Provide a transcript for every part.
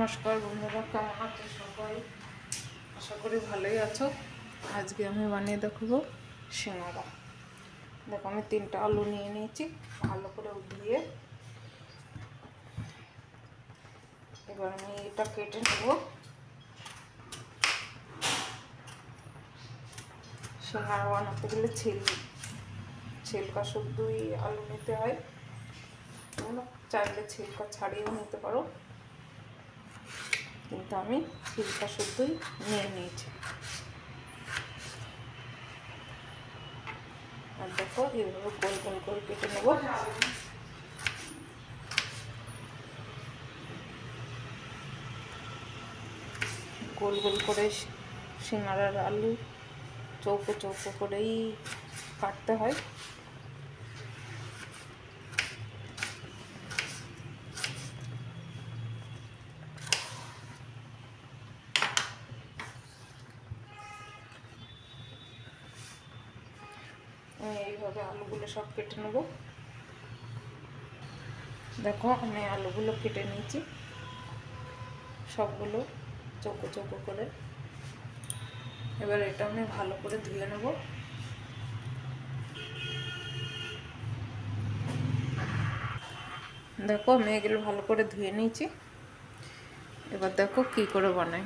নমস্কার বন্ধুরা, কেমন আছো সবাই? আশা করি ভালোই আছো। আজকে আমি বানিয়ে দেখাবো সিঙ্গারা। দেখো, আমি 3টা আলু নিয়ে নিয়েছি, ভালো করে ধুয়ে। এবার আমি এটা কেটে নেব। সিঙ্গারা বানাতে গেলে ছিলকা শুদ্ধই আলু নিতে হয়। তোমরা চাইলে ছিলকা ছাড়িয়েও নিতে পারো, কিন্তু আমি ছিলকা শুদ্ধই নিয়ে নিয়েছি। আর দেখো, এইভাবে গোল গোল করে কেটে নেব। গোল গোল করে সিঙ্গারার আলু চৌকো চৌকো করেই কাটতে হয়। এইভাবে আলুগুলো সব কেটে নেব। দেখো, আমি আলুগুলো কেটে নিয়েছি সবগুলো চৌকো চৌকো করে। এবার এটা আমি ভালো করে ধুয়ে নেব। দেখো, আমি এগুলো ভালো করে ধুয়ে নিয়েছি। এবার দেখো কি করে বানাই।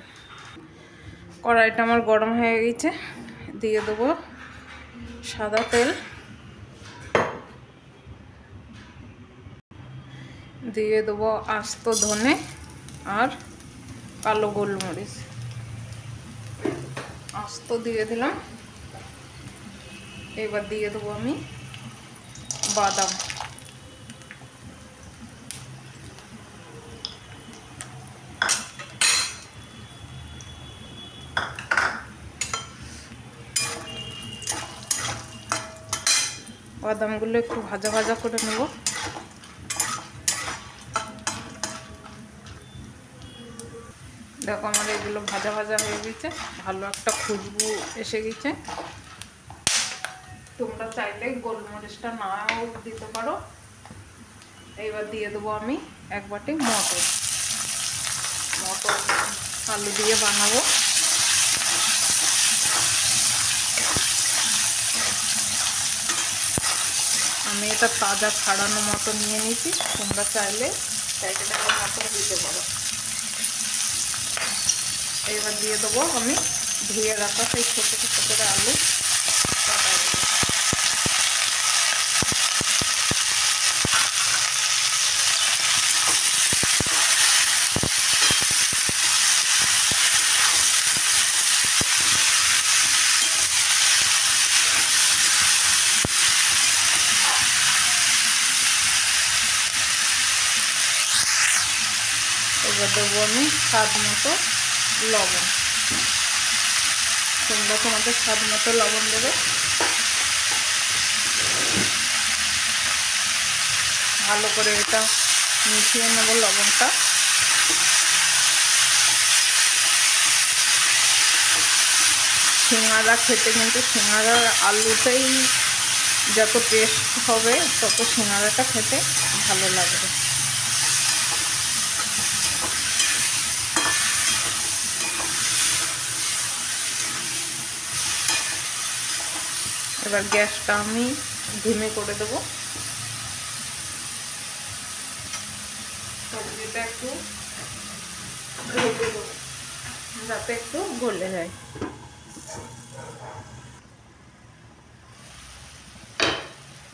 কড়াইটা আমার গরম হয়ে গেছে, দিয়ে দেবো সাদা তেল, দিয়ে দেবো আস্ত ধনে আর কালো গোলমরিচ। আস্ত দিয়ে দিলাম। এবার দিয়ে দেবো আমি বাদাম। বাদামগুলো একটু ভাজা ভাজা করে নেব। দেখো, আমার এগুলো ভাজা ভাজা হয়ে গেছে, ভালো একটা খুশবু এসে গেছে। তোমরা চাইলে গোলমরিচটা নাও দিতে পারো। এইবার দিয়ে দেবো আমি 1 বাটি মটর আলু দিয়ে বানাবো। আমি এটা তাজা ছাড়ানো মটর নিয়ে নিয়েছি, তোমরা চাইলে প্যাকেটের মটর দিতে পারো। এবার দিয়ে দেবো আমি ধুয়ে রাখা সেই ছোটো ছোটো করে আলু কাটা দেবো। এবার দেবো আমি স্বাদ মতো লবণ। তোমরা তোমাদের স্বাদ মতো লবণ দেবে। ভালো করে এটা মিশিয়ে নেব লবণটা। সিঙ্গারা খেতে কিন্তু সিঙ্গারার আলুতেই যত টেস্ট হবে তত সিঙ্গারাটা খেতে ভালো লাগবে। এবার গ্যাসটা আমি ধিমে করে দেবো। সবজিটা একটু ভেজে দেবো যাতে একটু গলে যায়।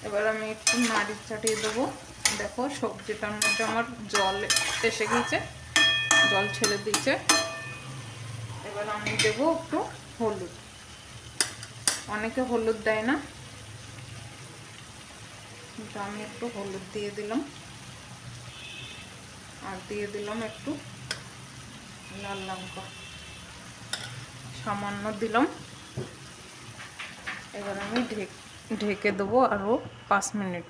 এবার আমি একটু নাড়ি চাটিয়ে দেবো। দেখো, সবজিটার মধ্যে আমার জল এসে গেছে, জল ছেড়ে দিয়েছে। এবার আমি দেবো একটু হলুদ। অনেকে হলুদ দেয় না, কিন্তু আমি একটু হলুদ দিয়ে দিলাম। আর দিয়ে দিলাম একটু লাল লঙ্কা, সামান্য দিলাম। এবার আমি ঢেকে দেবো আরও 5 মিনিট।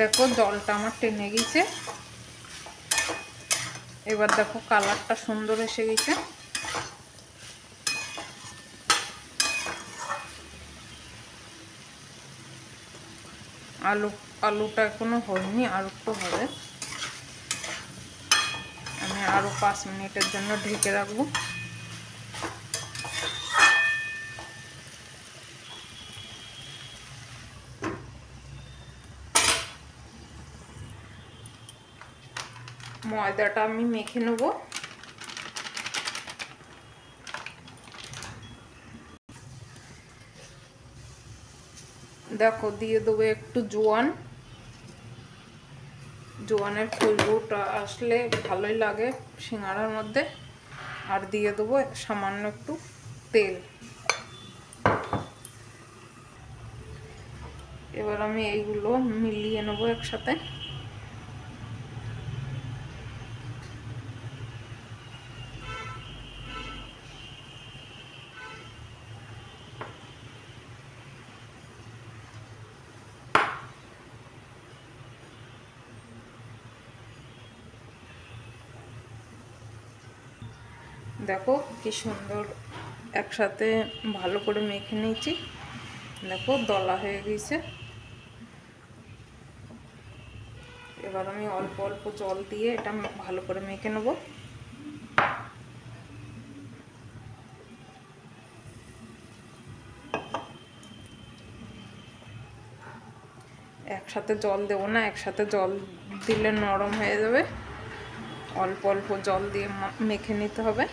দেখো, জলটা আমার টেনে গেছে। এবার দেখো কালারটা সুন্দর এসে গেছে। আলুটা এখনো হয়নি, আর একটু হবে। আমি আরও 5 মিনিটের জন্য ঢেকে রাখবো। ময়দাটা আমি মেখে নেব। দেখো দিয়ে দেবো একটু জোয়ানের খুশবুটা আসলে ভালোই লাগে সিঙ্গাড়ার মধ্যে। আর দিয়ে দেবো সামান্য একটু তেল। এবার আমি এইগুলো মিলিয়ে নেবো একসাথে। দেখো কি সুন্দর একসাথে ভালো করে মেখে নিয়েছি। দেখো দলা হয়ে গেছে। এবার আমি অল্প অল্প জল দিয়ে এটা ভালো করে মেখে নেব। একসাথে জল দেবো না, একসাথে জল দিলে নরম হয়ে যাবে। অল্প অল্প জল দিয়ে মেখে নিতে হবে।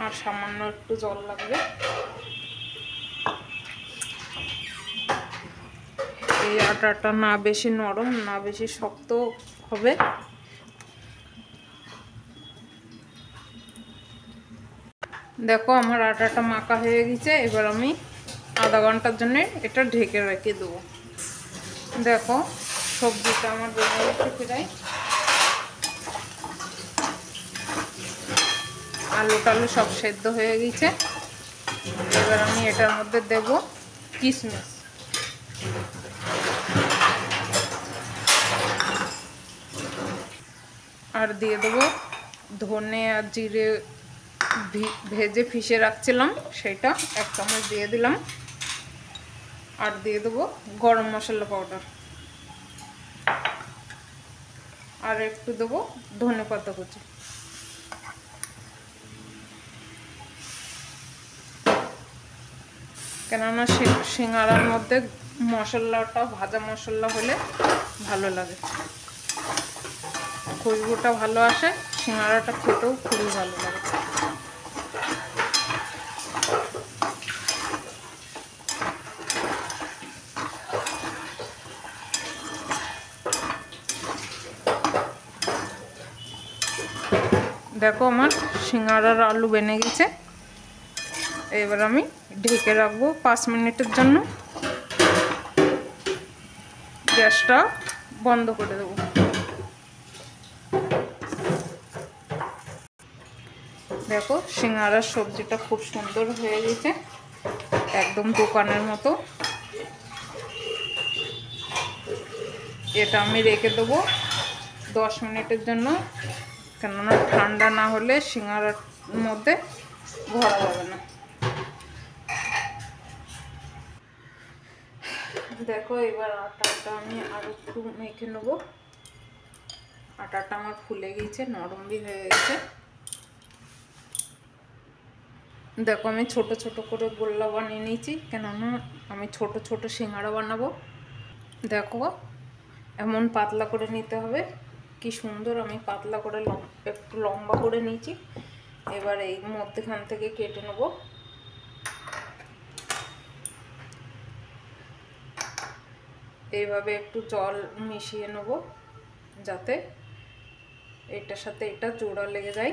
আর সামান্য একটু জল লাগবে। এই আটাটা না বেশি নরম না বেশি শক্ত হবে। দেখো আমার আটাটা মাখা হয়ে গেছে। এবার আমি আধা ঘন্টার জন্য এটা ঢেকে রেখে দেবো। দেখো সবজিটা আমার বেড়ে গেছে প্রায়। আলু টালু সব সেদ্ধ হয়ে গেছে। এবার আমি এটার মধ্যে দেব কিশমিশ। আর দিয়ে দেবো ধনে আর জিরে ভেজে ফিশে রাখছিলাম, সেটা 1 চামচ দিয়ে দিলাম। আর দিয়ে দেবো গরম মশলা পাউডার। আর একটু দেবো ধনে পাতা কুচি। কেননা সিঙ্গাড়ার মধ্যে মশলাটা ভাজা মশলা হলে ভালো লাগে, খুশবুটা ভালো আসে, সিঙ্গাড়াটা খেতেও খুবই ভালো লাগে। দেখো আমার সিঙ্গাড়ার আলু বেনে গেছে। এবার আমি ঢেকে রাখবো 5 মিনিটের জন্য। গ্যাসটা বন্ধ করে দেবো। দেখো সিঙ্গাড়ার সবজিটা খুব সুন্দর হয়ে গেছে, একদম দোকানের মতো। এটা আমি রেখে দেবো 10 মিনিটের জন্য, কেননা ঠান্ডা না হলে সিঙ্গাড়ার মধ্যে ভরা যাবে না। দেখো এবার আটাটা আমি আর একটু মেখে নেব। আটাটা আমার ফুলে গেছে, নরম भी হয়ে গেছে। দেখো আমি ছোট ছোট করে গোল্লা বানিয়ে নিয়েছি, কেননা আমি ছোট ছোট সিঙ্গাড়া বানাবো। দেখো এমন পাতলা করে নিতে হবে। কি সুন্দর আমি পাতলা করে একটু লম্বা করে নিয়েছি। এবার এই মধ্যখান থেকে কেটে নেব। এইভাবে একটু জল মিশিয়ে নেব যাতে এটার সাথে এটা জোড়া লেগে যায়।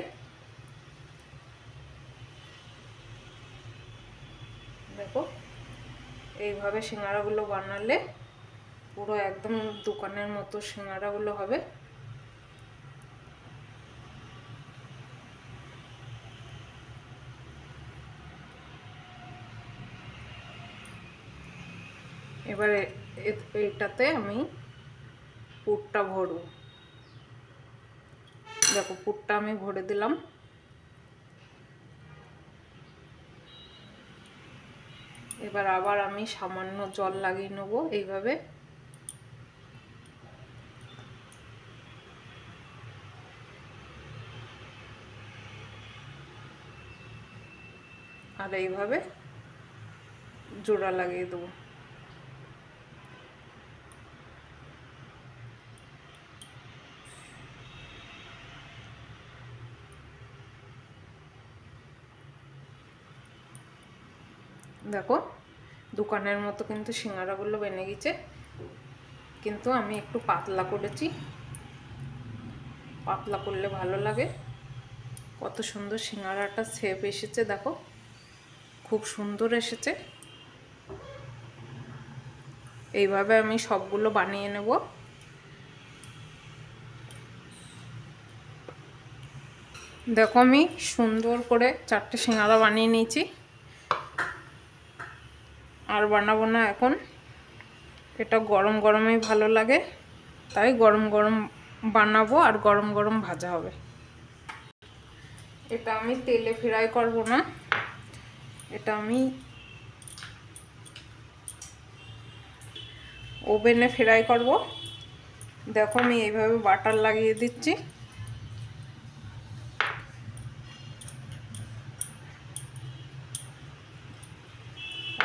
এইভাবে সিঙ্গারাগুলো বানালে পুরো একদম দোকানের মতো সিঙ্গারাগুলো হবে। এবারে এইটাতে আমি পুরটা ভরবো। দেখো পুরটা আমি ভরে দিলাম। এবার আবার আমি সামান্য জল লাগিয়ে নেবো এইভাবে। আর এইভাবে জোড়া লাগিয়ে দেবো। দেখো দোকানের মতো কিন্তু সিঙ্গারাগুলো বেনে গেছে, কিন্তু আমি একটু পাতলা করেছি। পাতলা করলে ভালো লাগে। কত সুন্দর সিঙ্গারাটা শেপ এসেছে, দেখো খুব সুন্দর এসেছে। এইভাবে আমি সবগুলো বানিয়ে নেব। দেখো আমি সুন্দর করে 4টে সিঙ্গারা বানিয়ে নিয়েছি। আর বানাবো না এখন, এটা গরম গরমই ভালো লাগে, তাই গরম গরম বানাবো আর গরম গরম ভাজা হবে। এটা আমি তেলে ফ্রাই করব না, এটা আমি ওভেনে ফ্রাই করব। দেখো আমি এইভাবে বাটার লাগিয়ে দিচ্ছি।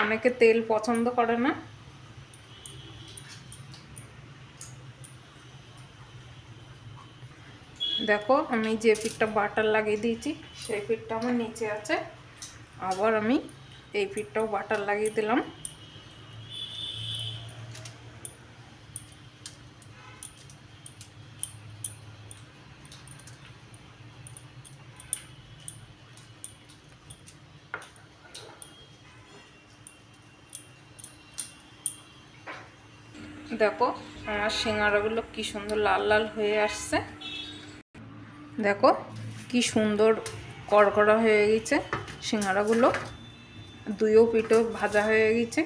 অনেকে তেল পছন্দ করে না। দেখো আমি যে পিঠটা বাটার লাগিয়ে দিয়েছি সেই পিঠটা আমার নিচে আছে, আবার আমি এই পিঠটাও বাটার লাগিয়ে দিলাম। দেখো আমার সিঙ্গারাগুলো কি সুন্দর লাল লাল হয়ে আসছে। দেখো কি সুন্দর কড়কড়া হয়ে গেছে সিঙ্গারাগুলো, দুইও পিঠও ভাজা হয়ে গেছে।